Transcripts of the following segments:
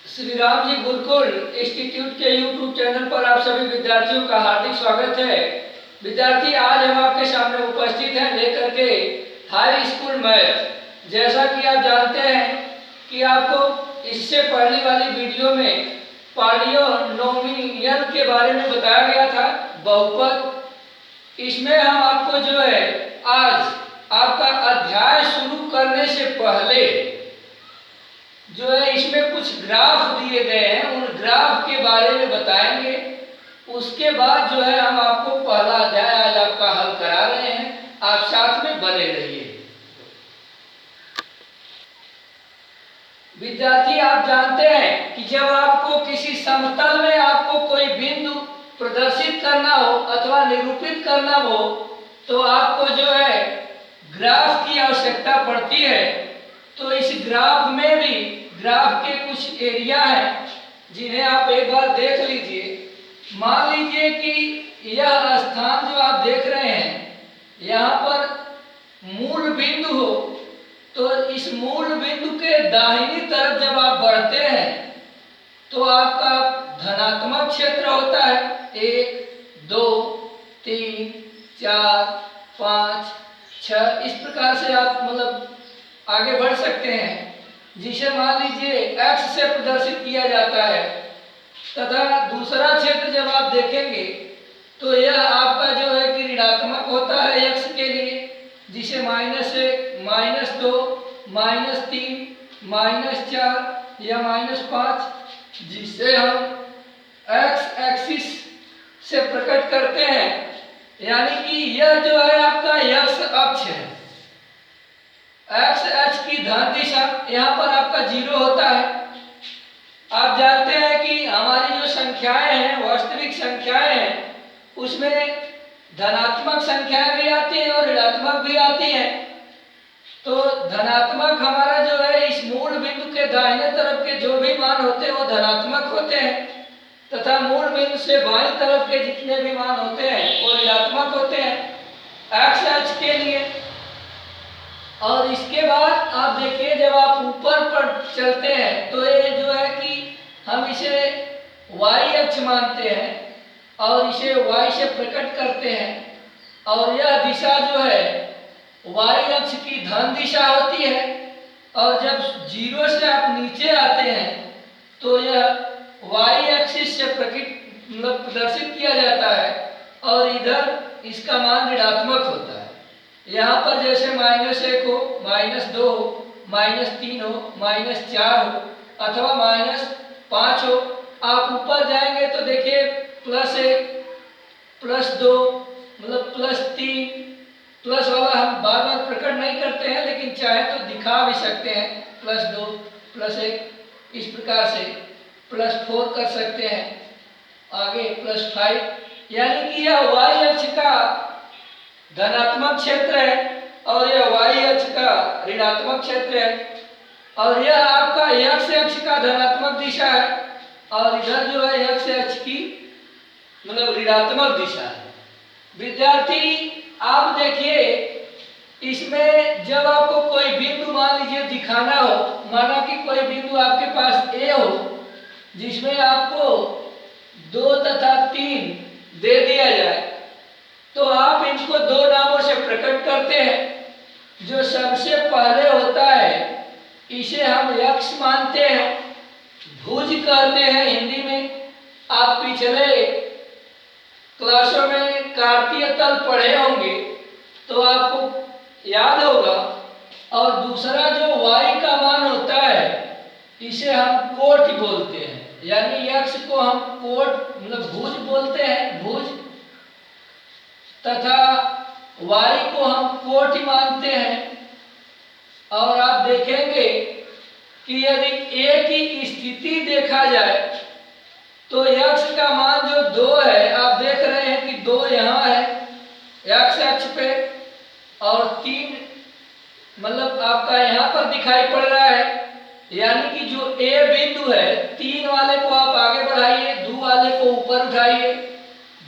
Shri Ram ji Gurukul institute के YouTube channel पर आप सभी विद्यार्थियों का हार्दिक स्वागत है। विद्यार्थी, आज हम आपके सामने उपस्थित हैं लेकर के हाई स्कूल मैथ। जैसा कि आप जानते हैं कि आपको इससे पहले वाली वीडियो में पॉलिनोमियल के बारे में बताया गया था, बहुपद। इसमें हम आपको जो है आज आपका अध्याय शुरू करने से पहले जो है इसमें कुछ ग्राफ दिए गए हैं, उन ग्राफ के बारे में बताएंगे। उसके बाद जो है हम आपको पहला अध्याय आज आपका हल करा रहे हैं, आप साथ में बने रहिए। विद्यार्थी, आप जानते हैं कि जब आपको किसी समतल में आपको कोई बिंदु प्रदर्शित करना हो अथवा निरूपित करना हो तो आपको जो है ग्राफ की आवश्यकता पड़ती है। तो इस ग्राफ में भी ग्राफ के कुछ एरिया हैं जिन्हें आप एक बार देख लीजिए। मान लीजिए कि यह स्थान जो आप देख रहे हैं, यहाँ पर मूल बिंदु हो, तो इस मूल बिंदु के दाहिनी तरफ जब आप बढ़ते हैं तो आपका धनात्मक क्षेत्र होता है 1, 2, 3, 4, 5, 6। इस प्रकार से आप मतलब आगे बढ़ सकते हैं, जिसे मान लीजिए x से प्रदर्शित किया जाता है। तथा दूसरा क्षेत्र जब आप देखेंगे तो यह आपका जो है कि ऋणात्मक होता है x के लिए, जिसे -1, -2, -3, -4 या -5, जिसे हम x एक्सिस से प्रकट करते हैं। यानी कि यह जो है आपका x अक्ष है। x की धन दिशा यहाँ पर आपका 0 होता है। आप जानते हैं कि हमारी जो संख्याएं हैं, वास्तविक संख्याएं हैं, उसमें धनात्मक संख्याएं भी आती हैं और ऋणात्मक भी आती हैं। तो धनात्मक हमारा जो है इस मूल बिंदु के दाहिने तरफ के जो भी मान होते हैं वो धनात्मक होते हैं, तथा मूल बिंदु से बाईं तरफ के जितने भी मान होते हैं वो ऋणात्मक होते हैं x अक्ष के लिए। और इसके बाद आप देखिए, जब आप ऊपर पर चलते हैं तो ये जो है कि हम इसे y अक्ष मानते हैं और इसे y से प्रकट करते हैं। और यह दिशा जो है y अक्ष की धन दिशा होती है। और जब 0 से आप नीचे आते हैं तो यह y एक्सिस से प्रदर्शित किया जाता है और इधर इसका मान ऋणात्मक होता है। यहाँ पर जैसे -1 हो, -2 हो, -3 हो, -4 हो अथवा -5 हो। आप ऊपर जाएंगे तो देखिए +1, +2 मतलब +3, प्लस वाला हम बार बार प्रकट नहीं करते हैं, लेकिन चाहे तो दिखा भी सकते हैं। +2, +1 इस प्रकार से +4 कर सकते हैं, आगे +5। यानी कि यह y अक्ष का धनात्मक क्षेत्र है और यह y अक्ष का ऋणात्मक क्षेत्र है। और यह आपका x अक्ष का धनात्मक दिशा है और इधर जो है x अक्ष की मतलब ऋणात्मक दिशा है। विद्यार्थी, आप देखिए, इसमें जब आपको कोई बिंदु मान लीजिए दिखाना हो, माना कि कोई बिंदु आपके पास A हो जिसमें आपको 2 तथा 3 दे दिया जाए, तो आप इनको 2 नामों से प्रकट करते हैं। जो सबसे पहले होता है इसे हम x मानते हैं, भुज कहते हैं हिंदी में। आप पिछले क्लासों में कार्तीय तल पढ़े होंगे तो आपको याद होगा। और दूसरा जो y का मान होता है इसे हम कोटि बोलते हैं, यानी x को हम कोट मतलब भुज बोलते हैं, भुज, तथा y को हम कोटि मानते हैं। और आप देखेंगे कि यदि a की स्थिति देखा जाए तो x का मान जो 2 है, आप देख रहे हैं कि 2 यहाँ है x अक्ष पे और 3 मतलब आपका यहाँ पर दिखाई पड़ रहा है। यानी कि जो A बिंदु है, 3 वाले को आप आगे बढ़ाइए, 2 वाले को ऊपर उठाइए।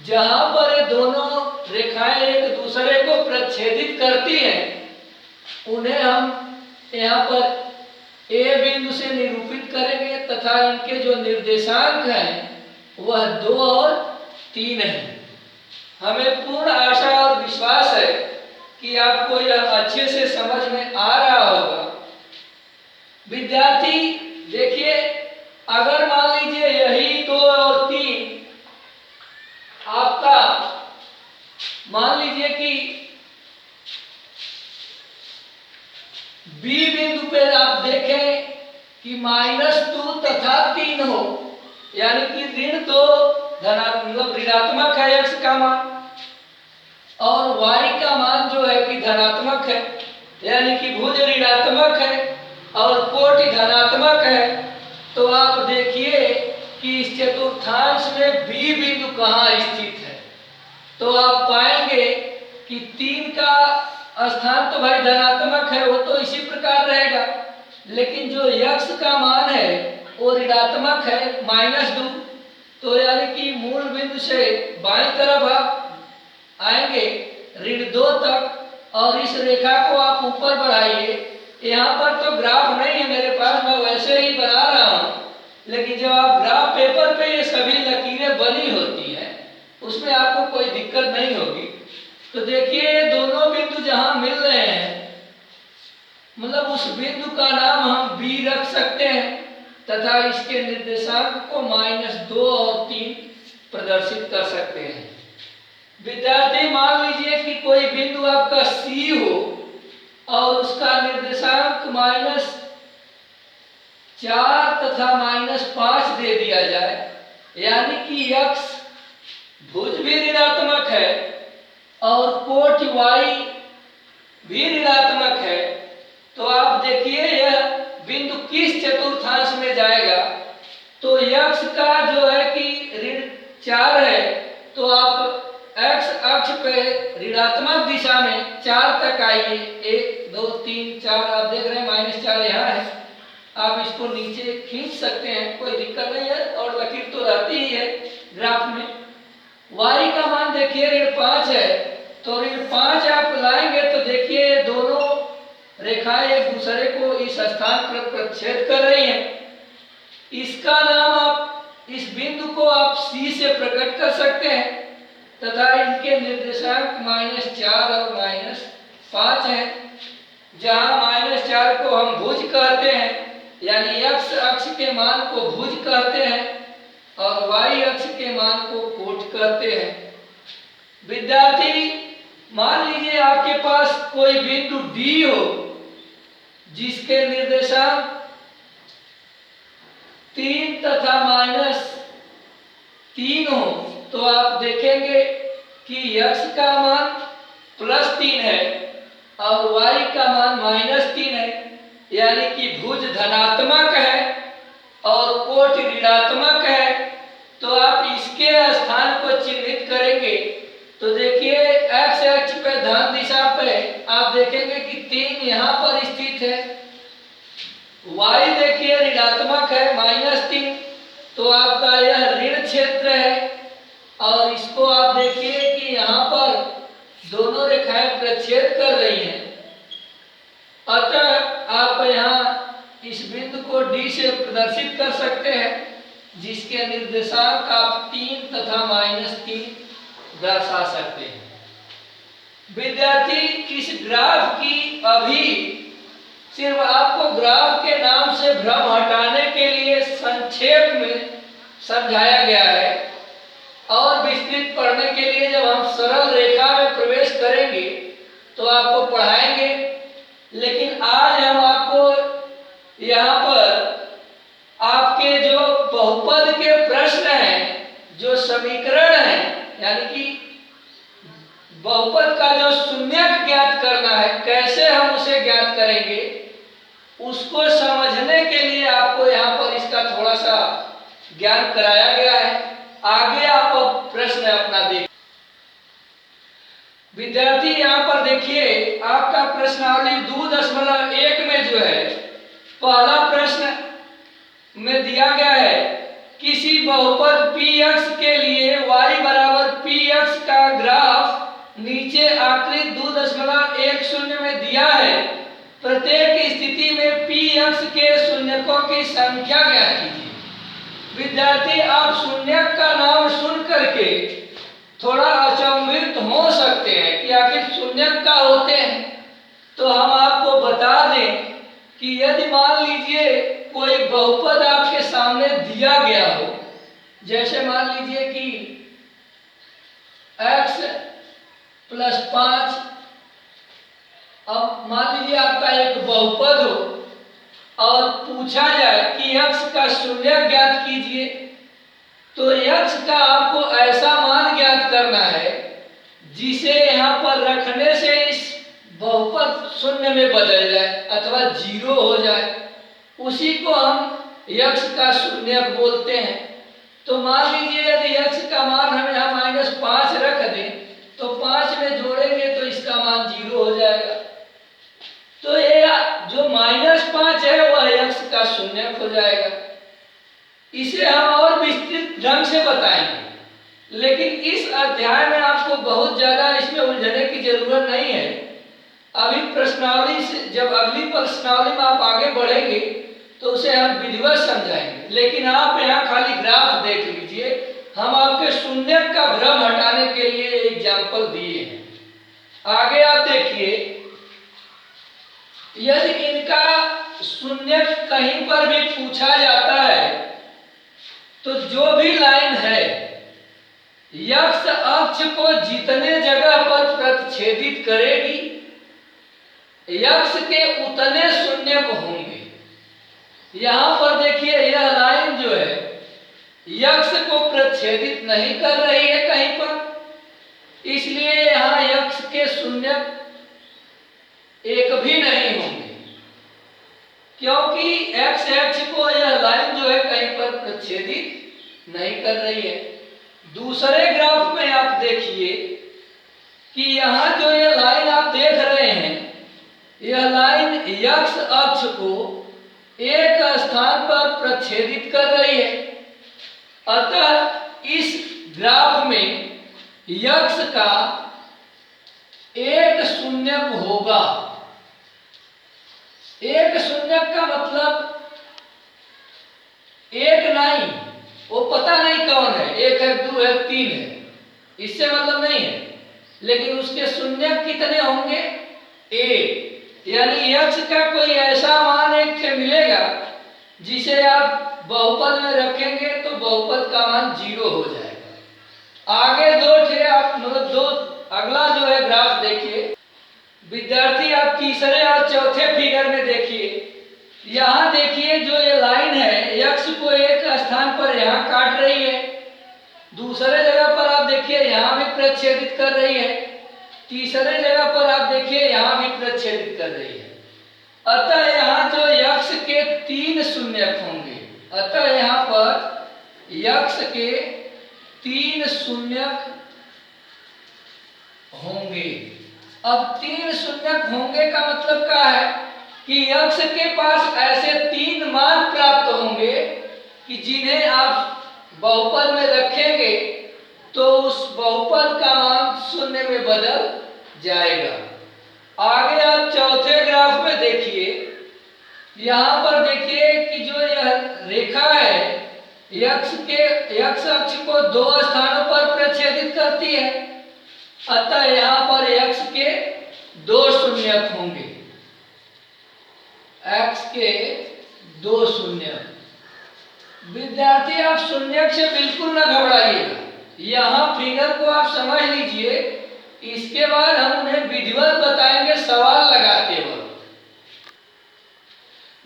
जहां पर ये दोनों रेखाएं एक दूसरे को प्रच्छेदित करती हैं उन्हें हम यहाँ पर A बिंदु से निरूपित करेंगे तथा इनके जो निर्देशांक हैं वह 2 और 3 है। हमें पूर्ण आशा और विश्वास है कि आपको यह अच्छे से समझ में आ रहा होगा। विद्यार्थी देखिए, अगर मान लीजिए यही 2 और 3 आपका मान लीजिए कि बी बिंदु पे आप देखें कि -2 तथा 3 हो, यानी कि ऋण 2 मतलब ऋणात्मक है x का मान, और y का मान जो है कि धनात्मक है, यानी कि भुज ऋणात्मक है और कोटि धनात्मक है। तो आप देखिए कि इस चतुर्थांश में बी बिंदु कहाँ स्थित है। तो आप पाएंगे कि 3 का स्थान तो भाई धनात्मक है, वो तो इसी प्रकार रहेगा, लेकिन जो x का मान है वो ऋणात्मक है -2। तो यानी कि मूल बिंदु से बाईं तरफ आप आएंगे ऋण 2 तक, और इस रेखा को आप ऊपर बढ़ाइए। यहाँ पर तो ग्राफ नहीं है मेरे पास, मैं वैसे ही बना रहा हूँ, लेकिन जब आप ग्राफ पेपर पे ये सभी लकीरें बनी होती हैं उसमें आपको कोई दिक्कत नहीं होगी। तो देखिए ये दोनों बिंदु जहां मिल रहे हैं, मतलब उस बिंदु का नाम हम बी रख सकते हैं तथा इसके निर्देशांक को -2 और 3 प्रदर्शित कर सकते हैं। विद्यार्थी मान लीजिए कि कोई बिंदु आपका सी हो और उसका निर्देशांक -4 तथा -5 दे दिया जाए, यानी कि x भुज भी ऋणात्मक है और कोटि y भी ऋणात्मक है। तो आप देखिए यह बिंदु किस चतुर्थांश में जाएगा। तो x का जो है कि ऋण 4 है, तो आप x अक्ष पे ऋणात्मक दिशा में 4 तक आइए। 1 2 3 4 आप देख रहे हैं -4 यहाँ है, आप इसको नीचे खींच सकते हैं, कोई दिक्कत नहीं है, और लकीर तो रहती ही है ग्राफ में। y का मान देखिए ऋण 5 है, तो ऋण 5 आप लाएंगे तो देखिए दोनों रेखाएं एक दूसरे को इस स्थान पर प्रतिच्छेद कर रही हैं। इसका नाम आप इस बिंदु को आप C से प्रकट कर सकते हैं तथा इनके निर्देशांक -4 और -5 है। जहां -4 को हम भुज कहते हैं, यानी x अक्ष के मान को भुज कहते हैं और y अक्ष के मान को कोट कहते हैं। विद्यार्थी मान लीजिए आपके पास कोई बिंदु D हो जिसके निर्देशांक 3 तथा -3 हो, तो आप देखेंगे कि x का मान +3 है और y का मान -3 है, यानी कि भुज धनात्मक है और कोटि ऋणात्मक है। तो आप इसके स्थान को चिन्हित करेंगे तो देखिए x अक्ष पे धन दिशा पे आप देखेंगे कि 3 यहाँ पर स्थित है, y देखिए ऋणात्मक है -3, तो आपका यह ऋण क्षेत्र है। और इसको आप देखिए कि यहाँ पर दोनों रेखाएं प्रतिच्छेद कर रही हैं, अतः आप यहाँ इस बिंदु को D से प्रदर्शित कर सकते हैं, जिसके निर्देशांक आप 3 तथा -3 दर्शा सकते हैं। विद्यार्थी इस ग्राफ की अभी सिर्फ आपको ग्राफ के नाम से भ्रम हटाने के लिए संक्षेप में समझाया गया है, और विस्तृत पढ़ने के लिए जब हम सरल रेखा में प्रवेश करेंगे तो आपको पढ़ाएंगे। लेकिन आज हम आपको यहाँ पर आपके जो बहुपद के प्रश्न हैं, जो समीकरण हैं, यानी कि बहुपद का जो शून्यक ज्ञात करना है, कैसे हम उसे ज्ञात करेंगे, उसको समझने के लिए आपको यहाँ पर इसका थोड़ा सा ज्ञान कराया गया है। आगे आप प्रश्न अपना देख। विद्यार्थी यहाँ पर देखिए आपका प्रश्नावली 2.1 में जो है पहला प्रश्न में दिया गया है, किसी बहुपद px के लिए y बराबर px का ग्राफ नीचे आकृति 2.10 में दिया है। प्रत्येक स्थिति में px के शून्यकों की संख्या ज्ञात कीजिए। विद्यार्थी आप शून्यक का नाम सुन करके थोड़ा अचंभित हो सकते हैं कि आखिर शून्यक का होते हैं। तो हम आपको बता दें कि यदि मान लीजिए कोई बहुपद आपके सामने दिया गया हो, जैसे मान लीजिए कि x + 5, अब मान लीजिए आपका एक बहुपद हो और पूछा जाए कि x का शून्यक ज्ञात कीजिए, तो x का आपको ऐसा मान ज्ञात करना है जिसे यहाँ पर रखने से इस बहुपद शून्य में बदल जाए अथवा 0 हो जाए, उसी को हम x का शून्यक बोलते हैं। तो मान लीजिए यदि x का मान हम यहाँ -5 रख दें तो 5 में जोड़ेंगे तो इसका मान 0 हो जाएगा। तो ये जो -5 है वह x का शून्यक हो जाएगा। इसे हम और विस्तृत ढंग से बताएंगे, लेकिन इस अध्याय में आपको बहुत ज्यादा इसमें उलझने की जरूरत नहीं है। अभी प्रश्नावली से जब अगली प्रश्नावली में आप आगे बढ़ेंगे तो उसे हम विधिवत समझाएंगे, लेकिन आप यहाँ खाली ग्राफ देख लीजिए। हम आपके शून्यक का भ्रम हटाने के लिए एग्जाम्पल दिए हैं। आगे आप देखिए, यदि इनका शून्यक कहीं पर भी पूछा जाता है तो जो भी लाइन है x अक्ष को जितने जगह पर प्रतिच्छेदित करेगी x के उतने शून्यक होंगे। यहां पर देखिए यह लाइन जो है x को प्रतिच्छेदित नहीं कर रही है कहीं पर, इसलिए यहां x के शून्यक एक भी नहीं होंगे, क्योंकि x को यह लाइन जो है कहीं पर प्रतिच्छेदित नहीं कर रही है। दूसरे ग्राफ में आप देखिए कि यहां जो ये लाइन आप देख रहे हैं, यह लाइन x अक्ष को एक स्थान पर प्रतिच्छेदित कर रही है। अतः इस ग्राफ में x का एक शून्यक होगा। एक शून्यक का मतलब एक नहीं, वो पता नहीं कौन है, 1 है 2 है 3 है, इससे मतलब नहीं है, लेकिन उसके शून्यक कितने होंगे? एक। यानी x का कोई ऐसा मान एक से मिलेगा जिसे आप बहुपद में रखेंगे तो बहुपद का मान 0 हो जाएगा। आगे दो थे आप मतलब दो, अगला जो है ग्राफ देखिए विद्यार्थी, आप तीसरे और चौथे फिगर में देखिए। यहाँ देखिए जो ये लाइन है x को एक स्थान पर यहाँ काट रही है, दूसरे जगह पर आप देखिए यहाँ भी प्रतिच्छेदित कर रही है, तीसरे जगह पर आप देखिए यहाँ भी प्रतिच्छेदित कर रही है। अतः यहाँ जो x के 3 शून्यक होंगे, अतः यहाँ पर x के 3 शून्यक होंगे। अब 3 शून्यक होंगे का मतलब क्या है कि x के पास ऐसे 3 मान प्राप्त होंगे कि जिन्हें आप बहुपद में रखेंगे तो उस बहुपद का मान 0 में बदल जाएगा। आगे आप चौथे ग्राफ में देखिए, यहाँ पर देखिए कि जो यह रेखा है x अक्ष को 2 स्थानों पर प्रतिच्छेदित करती है, अतः यहाँ पर x के 2 शून्यक होंगे, x के 2 शून्यक। विद्यार्थी आप शून्यक से बिल्कुल न घबराइएगा, यहाँ फिगर को आप समझ लीजिए, इसके बाद हम उन्हें विधिवत बताएंगे सवाल लगाते वक्त।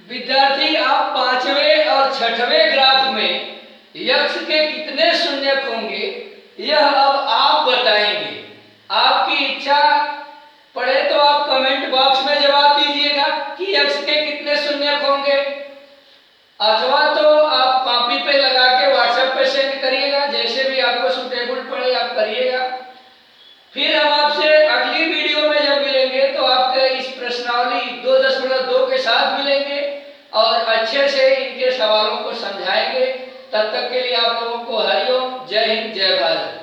विद्यार्थी आप 5वें और 6वें ग्राफ में x के कितने शून्यक होंगे यह अब आप बताएंगे। आपकी इच्छा पड़े तो आप कमेंट बॉक्स में जवाब दीजिएगा कि x के कितने शून्यक होंगे, अथवा तो आप कॉपी पे लगा के व्हाट्सएप पे सेंड करिएगा, जैसे भी आपको सुटेबल पड़े आप करिएगा। फिर हम आपसे अगली वीडियो में जब मिलेंगे तो आपके इस प्रश्नावली 2.2 के साथ मिलेंगे और अच्छे से इनके सवालों को समझाएंगे। तब तक के लिए आप लोगों को हरिओम, जय हिंद, जय भारत।